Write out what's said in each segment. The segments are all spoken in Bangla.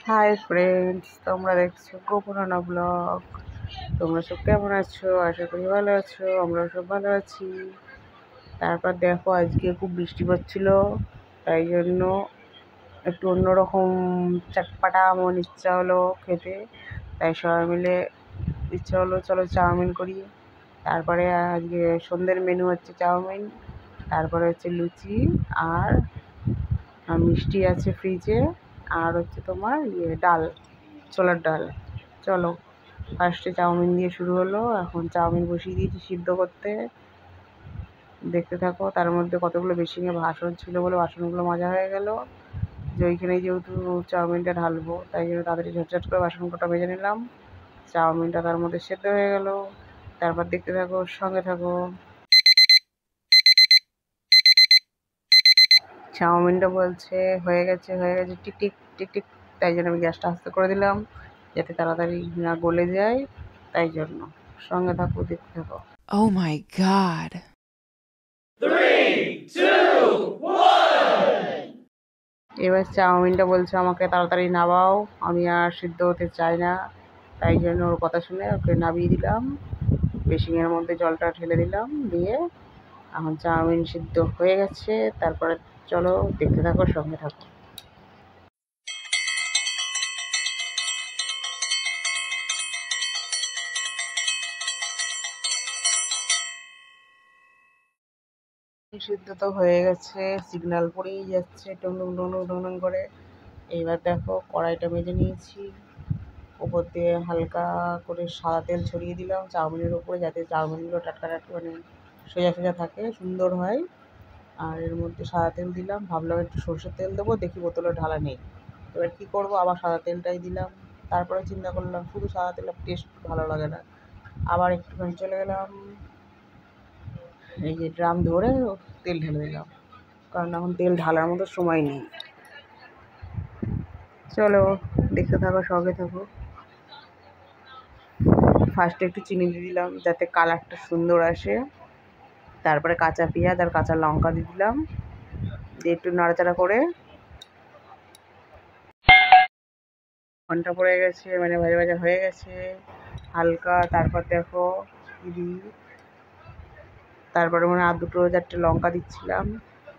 হাই ফ্রেন্ডস, তোমরা দেখছো গোপনানা ব্লগ। তোমরা সব কেমন আছো? আশা করি ভালো আছো। আমরা সব ভালো আছি। তারপর দেখো, আজকে খুব বৃষ্টি পড়ছিল, তাই জন্য একটু অন্যরকম চটপাটা মন ইচ্ছা হলো খেতে। তাই সবাই মিলে ইচ্ছা হলো চলো চাউমিন করি। তারপরে আজকে সন্ধ্যের মেনু হচ্ছে চাউমিন, তারপরে হচ্ছে লুচি, আর মিষ্টি আছে ফ্রিজে, আর হচ্ছে তোমার ডাল, ছোলার ডাল। চলো, ফার্স্টে চাউমিন দিয়ে শুরু হলো। এখন চাউমিন বসিয়ে দিয়েছি সিদ্ধ করতে, দেখতে থাকো। তার মধ্যে কতগুলো বেসিনে বাসন ছিল বলে বাসনগুলো মাজা হয়ে গেল। যে ওইখানে যেহেতু চাউমিনটা ঢালবো, তাই জন্য তাড়াতাড়ি ঝটঝট করে বাসন কটা মেজে নিলাম। চাউমিনটা তার মধ্যে সেদ্ধ হয়ে গেল। তারপর দেখতে থাকো, সঙ্গে থাকো। চাউমিনটা বলছে হয়ে গেছে হয়ে গেছে, টিক টিক টিক টিক। তাই জন্য আমি গ্যাসটা আস্তে করে দিলাম, যাতে তাড়াতাড়ি না গলে যায়। তাই জন্য সঙ্গে থাকো, দেখতে থাকো। Oh my God. 3, 2, 1. এবার চাউমিনটা বলছে আমাকে তাড়াতাড়ি নামাও, আমি আর সিদ্ধ হতে চাই না। তাই জন্য ওর কথা শুনে ওকে নামিয়ে দিলাম, বেসিনের মধ্যে জলটা ঢেলে দিলাম, দিয়ে এখন চাউমিন সিদ্ধ হয়ে গেছে। তারপরে চলো দেখতে থাকো, সঙ্গে থাকো। সিদ্ধ তো হয়ে গেছে, সিগন্যাল পড়েই যাচ্ছে টুংটুং টুংটুং টুংটুং করে। এইবার দেখো, কড়াইটা মেজে নিয়েছি, উপর দিয়ে হালকা করে সাদা তেল ছড়িয়ে দিলাম চাউমিনের উপরে, যাতে চাউমিনগুলো টাটকা টাটকা মানে সোজা সোজা থাকে, সুন্দর হয়। আর এর মধ্যে সাদা তেল দিলাম, ভাবলাম একটু সরষের তেল দেবো, দেখি বোতলে ঢালা নেই। এবার কী করবো, আবার সাদা তেলটাই দিলাম। তারপরে চিন্তা করলাম শুধু সাদা তেলের টেস্ট ভালো লাগে না, আবার একটুখানি চলে গেলাম এই যে ড্রাম ধরে তেল ঢেলে দিলাম, কারণ এখন তেল ঢালার মতো সময় নেই। চলো দেখতে থাকো, সঙ্গে থাকো। ফার্স্টে একটু চিনি দিয়ে দিলাম যাতে কালারটা সুন্দর আসে। তারপরে কাঁচা পেঁয়াজ আর কাঁচা লঙ্কা দিয়ে দিলাম, দিয়ে একটু নাড়াচাড়া করে। ঘন্টা পড়ে গেছে, মানে ভাজা ভাজা হয়ে গেছে হালকা। তারপর দেখো কি দিই, তারপরে মানে আর দুটো চারটে লঙ্কা দিচ্ছিলাম,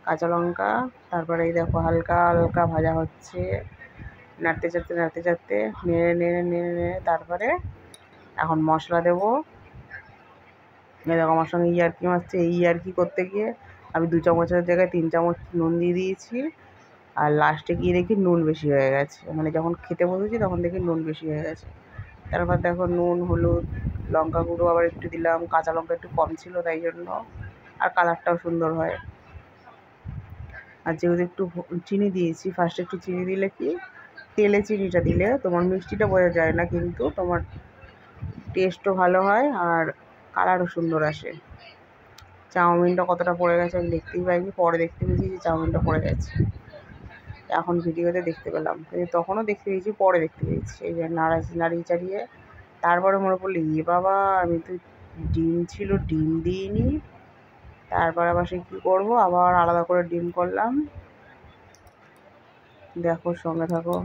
কাঁচা লঙ্কা। তারপরে এই দেখো হালকা হালকা ভাজা হচ্ছে, নাড়তে চাড়তে নাড়তে চাড়তে নেড়ে নেড়ে নেড়ে নেড়ে তারপরে এখন মশলা দেবো। এই দেখো আমার সঙ্গে ইয়ার্কি মারছে, এই ইয়ার্কি করতে গিয়ে আমি 2 চামচের জায়গায় 3 চামচ নুন দিয়ে দিয়েছি। আর লাস্টে গিয়ে দেখি নুন বেশি হয়ে গেছে, মানে যখন খেতে বসেছি তখন দেখি নুন বেশি হয়ে গেছে। তারপর দেখো নুন, হলুদ, লঙ্কা গুঁড়ো আবার একটু দিলাম, কাঁচা লঙ্কা একটু কম ছিল তাই জন্য, আর কালারটাও সুন্দর হয়। আর যেহেতু একটু চিনি দিয়েছি, ফার্স্টে একটু চিনি দিলে কি, তেলে চিনিটা দিলে তোমার মিষ্টিটা বোঝা যায় না, কিন্তু তোমার টেস্টও ভালো হয় আর কালারও সুন্দর আসে। চাউমিনটা কতটা পড়ে গেছে আমি দেখতেই পাইনি, পরে দেখতে পেয়েছি যে চাউমিনটা পড়ে গেছে। এখন ভিডিওতে দেখতে পেলাম, কিন্তু তখনও দেখতে পেয়েছি, পরে দেখতে পেয়েছি। এই যে নাড়িয়ে চাড়িয়ে তারপরে মনে পড়লো, বাবা আমি তো ডিম ছিল, ডিম দিইনি। তারপর আবার সে কী করবো, আবার আলাদা করে ডিম করলাম। দেখো, সঙ্গে থাকো।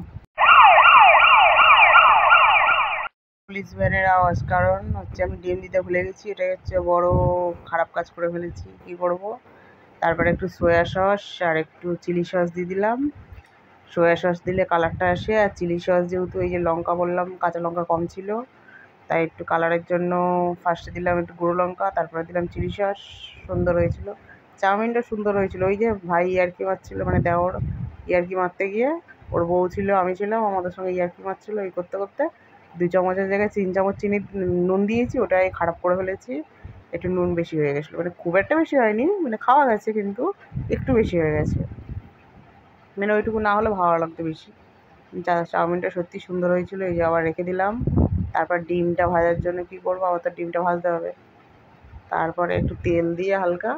পুলিশ ভ্যানের আওয়াজ, কারণ হচ্ছে আমি ডিম দিতে ভুলে গেছি, এটাই হচ্ছে বড় খারাপ কাজ করে ফেলেছি। কী করবো, তারপরে একটু সয়া সস আর একটু চিলি সস দিয়ে দিলাম। সয়া সস দিলে কালারটা আসে, আর চিলি সস যেহেতু এই যে লঙ্কা বললাম কাঁচা লঙ্কা কম ছিল, তাই একটু কালারের জন্য ফার্স্টে দিলাম একটু গুঁড়ো লঙ্কা, তারপরে দিলাম চিলি সস। সুন্দর হয়েছিল, চাউমিনটা সুন্দর হয়েছিল। ওই যে ভাই ইয়ার্কি মারছিল, মানে দেওর ইয়ার্কি মারতে গিয়ে, ওর বউ ছিল, আমি ছিলাম, আমাদের সঙ্গে ইয়ার্কি মারছিল। এই করতে করতে 2 চামচের জায়গায় 3 চামচ চিনি নুন দিয়েছি, ওটাই খারাপ করে ফেলেছি। একটু নুন বেশি হয়ে গেছিলো, মানে খুব একটা বেশি হয়নি, মানে খাওয়া গেছে, কিন্তু একটু বেশি হয়ে গেছে। মানে ওইটুকু না হলে ভালো লাগতো বেশি। চাউমিনটা সত্যি সুন্দর হয়েছিল। এই যে আবার রেখে দিলাম। তারপর ডিমটা ভাজার জন্য কী করবো, আবার তো ডিমটা ভাজতে হবে। তারপরে একটু তেল দিয়ে হালকা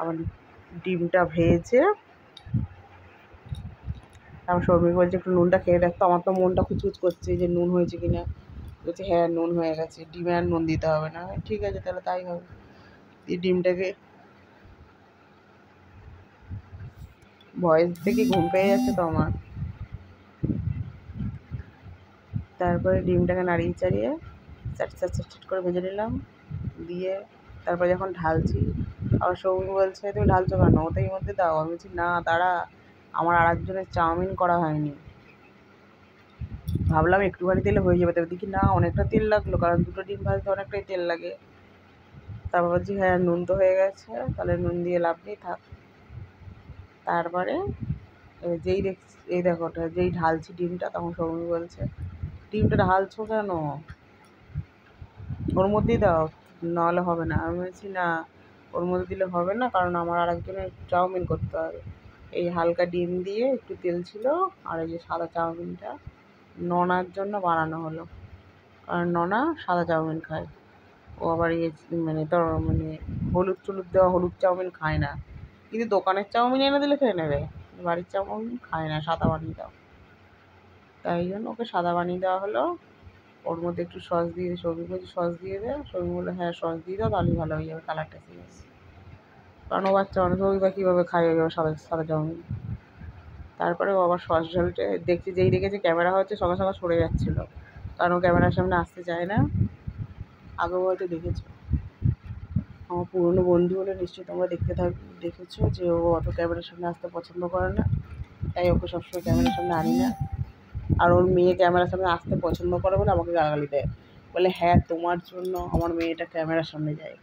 আবার ডিমটা ভেজে, তারপর শর্মিক বলছে একটু নুনটা খেয়ে দেখতো। আমার তো মনটা খুঁতখুত করছে যে নুন হয়েছে কিনা। বলছে হ্যাঁ নুন হয়ে গেছে, ডিমে আর নুন দিতে হবে না। ঠিক আছে তাহলে তাই হবে। দিয়ে ডিমটাকে, ভয়েস দেখে ঘুম পেয়ে যাচ্ছে তো আমার। তারপরে ডিমটাকে নাড়িয়ে চাড়িয়ে চাট চাট চাট চাট করে ভেজে নিলাম, দিয়ে তারপরে যখন ঢালছি আবার সৌমি বলছে তুমি ঢালছো কেন, ওটা এর মধ্যে দাও। আমি বলছি না দাঁড়া, আমার আর একজনের চাউমিন করা হয়নি, ভাবলাম একটুখানি তেলে হয়ে যাবে, তবে দেখি না অনেকটা তেল লাগলো, কারণ দুটো ডিম ভাজতে অনেকটাই তেল লাগে। তারপর বলছি হ্যাঁ নুন তো হয়ে গেছে, তাহলে নুন দিয়ে লাভ নেই থাক। তারপরে যেই দেখছি এই দেখো যেই ঢালছি ডিমটা, তখন সৌমি বলছে ডিমটা ঢালছো কেন, ওর মধ্যেই দাও, নাহলে হবে না। আমি বলছি না ওর মধ্যে দিলে হবে না, কারণ আমার আর একজনের চাউমিন করতে হবে। এই হালকা ডিম দিয়ে একটু তেল ছিল, আর এই যে সাদা চাউমিনটা ননার জন্য বানানো হলো, কারণ ননা সাদা চাউমিন খায়। ও আবার মানে তোর মানে হলুদ টলুদ দেওয়া হলুদ চাউমিন খায় না, কিন্তু দোকানের চাউমিন এনে দিলে খেয়ে নেবে, বাড়ির চাউমিন খায় না, সাদা বানিয়ে দাও। তাই জন্য ওকে সাদা বানিয়ে দেওয়া হলো। ওর মধ্যে একটু সস দিয়ে সৌমি বলছে সস দিয়ে দে, সৌমি বললো হ্যাঁ সস দিয়ে দাও, তাহলেই ভালো হয়ে যাবে, কালারটা চেঞ্জ। কারণ ও বাচ্চা মানুষ, ওই বা কীভাবে খায় ওই সাদা সাদা চাউমিন। তারপরে ও আবার সস ঢালতে দেখছি, যেই দেখেছে ক্যামেরা হচ্ছে সঙ্গে সঙ্গে সরে যাচ্ছিলো, কারণ ও ক্যামেরার সামনে আসতে চায় না। আগেও হয়তো দেখেছো, আমার পুরনো বন্ধু হলে নিশ্চয়ই তোমরা দেখেছো যে ও অত ক্যামেরার সামনে আসতে পছন্দ করে না, তাই ওকে সবসময় ক্যামেরার সামনে আনি না। আর ওর মেয়ে ক্যামেরার সামনে আসতে পছন্দ করে বলে আমাকে গালাগালি দেয়, বলে হ্যাঁ তোমার জন্য আমার মেয়েটা ক্যামেরার সামনে যায়।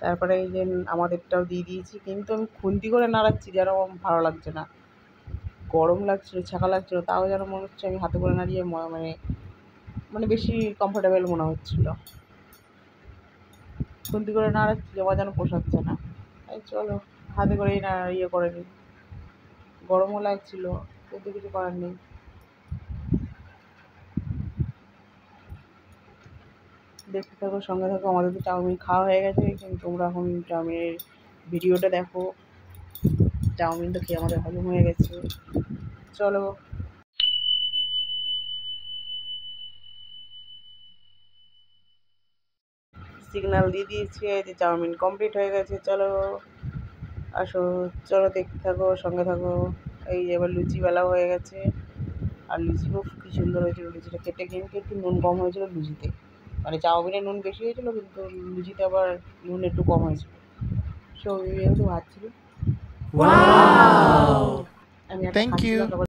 তারপরে এই যে আমাদেরটাও দিয়ে দিয়েছি, কিন্তু আমি খুন্তি করে নাড়াচ্ছি যেন ভালো লাগছে না, গরম লাগছিলো, ছাকা লাগছিলো, তাও যেন মনে হচ্ছে আমি হাতে করে নাড়িয়ে মানে মানে বেশি কমফোর্টেবল মনে হচ্ছিলো। খুন্তি করে নাড়াচ্ছি আমার যেন পোষাচ্ছে না, এই চলো হাতে করেই ইয়ে করে নিই, গরমও লাগছিলো, কিন্তু কিছু করার নেই। দেখতে থাকো, সঙ্গে থাকো। আমাদের তো চাউমিন খাওয়া হয়ে গেছে, কিন্তু তোমরা এখন চাউমিনের ভিডিওটা দেখো। চাউমিন তো খেয়ে আমাদের হজম হয়ে গেছে, চলো। সিগন্যাল দিয়ে দিয়েছে যে চাউমিন কমপ্লিট হয়ে গেছে, চলো আসো, চলো দেখতে থাকো, সঙ্গে থাকো। এই যে এবার লুচি বেলাও হয়ে গেছে, আর লুচি খুব কী সুন্দর হয়েছিল, লুচিটা খেতে কিন্তু একটু নুন কম হয়েছিল লুচিতে, মানে চাউমিনে নুন বেশি হয়েছিল, কিন্তু লুচিতে আবার নুন একটু কম হয়েছিল। সৌমি একটু ভাত ছিল, Wow! আমি একটা Thank you. খাচ্ছিলাম।